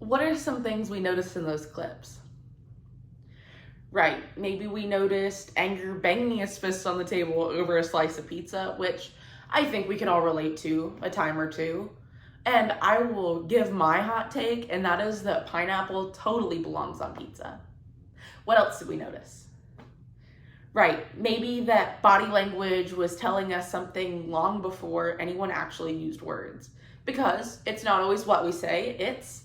What are some things we noticed in those clips? Right, maybe we noticed anger banging his fist on the table over a slice of pizza, which I think we can all relate to a time or two. And I will give my hot take, and that is that pineapple totally belongs on pizza. What else did we notice? Right, maybe that body language was telling us something long before anyone actually used words. Because it's not always what we say, it's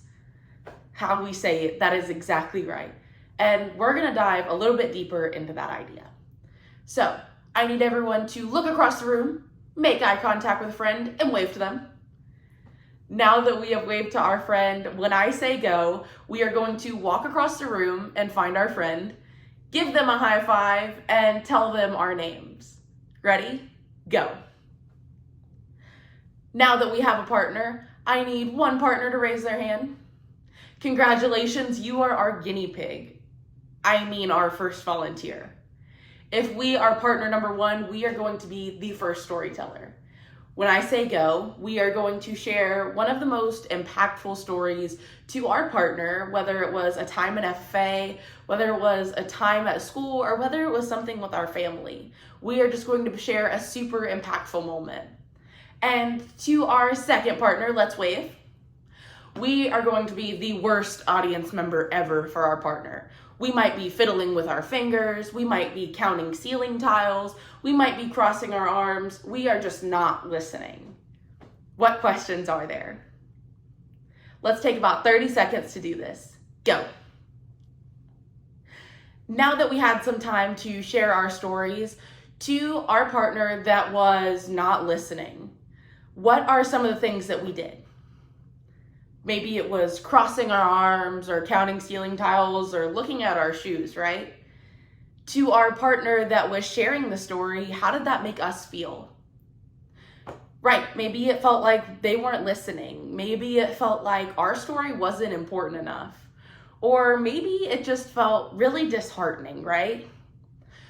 how we say it. That is exactly right. And we're gonna dive a little bit deeper into that idea. So I need everyone to look across the room, make eye contact with a friend, and wave to them. Now that we have waved to our friend, when I say go, we are going to walk across the room and find our friend, give them a high five, and tell them our names. Ready? Go. Now that we have a partner, I need one partner to raise their hand. Congratulations, you are our guinea pig. I mean our first volunteer. If we are partner number one, we are going to be the first storyteller. When I say go, we are going to share one of the most impactful stories to our partner, whether it was a time in FFA, whether it was a time at school, or whether it was something with our family. We are just going to share a super impactful moment. And to our second partner, let's wave. We are going to be the worst audience member ever for our partner. We might be fiddling with our fingers, we might be counting ceiling tiles, we might be crossing our arms, we are just not listening. What questions are there? Let's take about 30 seconds to do this. Go. Now that we had some time to share our stories to our partner that was not listening, what are some of the things that we did? Maybe it was crossing our arms or counting ceiling tiles or looking at our shoes, right? To our partner that was sharing the story, how did that make us feel? Right, maybe it felt like they weren't listening. Maybe it felt like our story wasn't important enough. Or maybe it just felt really disheartening, right?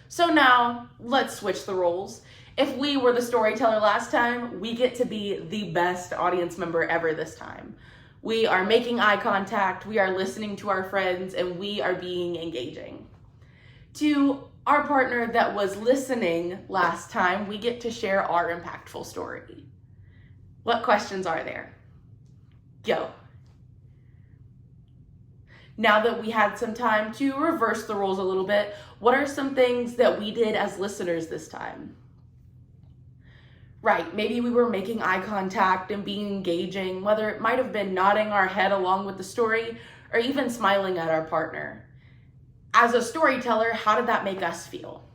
So now, let's switch the roles. If we were the storyteller last time, we get to be the best audience member ever this time. We are making eye contact, we are listening to our friends, and we are being engaging. To our partner that was listening last time, we get to share our impactful story. What questions are there? Go. Now that we had some time to reverse the roles a little bit, what are some things that we did as listeners this time? Right, maybe we were making eye contact and being engaging, whether it might have been nodding our head along with the story or even smiling at our partner. As a storyteller, how did that make us feel?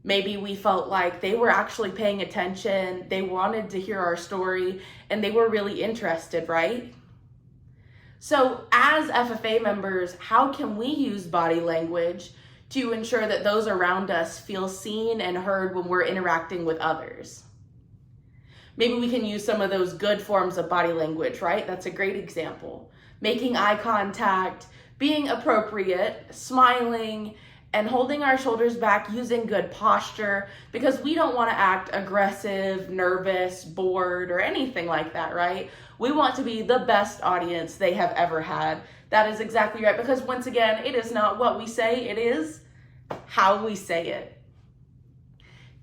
Maybe we felt like they were actually paying attention, they wanted to hear our story, and they were really interested, right? So as FFA members, how can we use body language to ensure that those around us feel seen and heard when we're interacting with others? Maybe we can use some of those good forms of body language, right? That's a great example. Making eye contact, being appropriate, smiling, and holding our shoulders back, using good posture, because we don't want to act aggressive, nervous, bored, or anything like that, right? We want to be the best audience they have ever had. That is exactly right, because once again, it is not what we say, it is how we say it.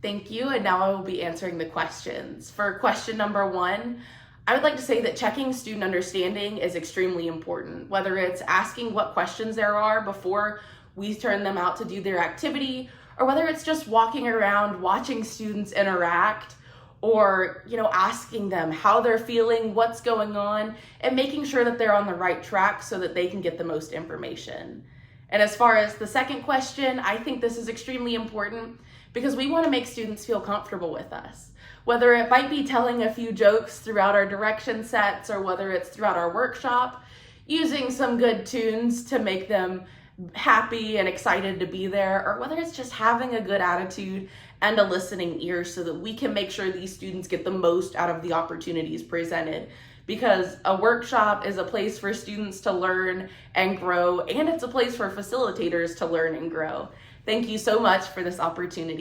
Thank you, and now I will be answering the questions. For question number one, I would like to say that checking student understanding is extremely important, whether it's asking what questions there are before we turn them out to do their activity, or whether it's just walking around, watching students interact, or asking them how they're feeling, what's going on, and making sure that they're on the right track so that they can get the most information. And as far as the second question, I think this is extremely important because we want to make students feel comfortable with us. Whether it might be telling a few jokes throughout our direction sets, or whether it's throughout our workshop, using some good tunes to make them happy and excited to be there, or whether it's just having a good attitude and a listening ear so that we can make sure these students get the most out of the opportunities presented. Because a workshop is a place for students to learn and grow, and it's a place for facilitators to learn and grow. Thank you so much for this opportunity.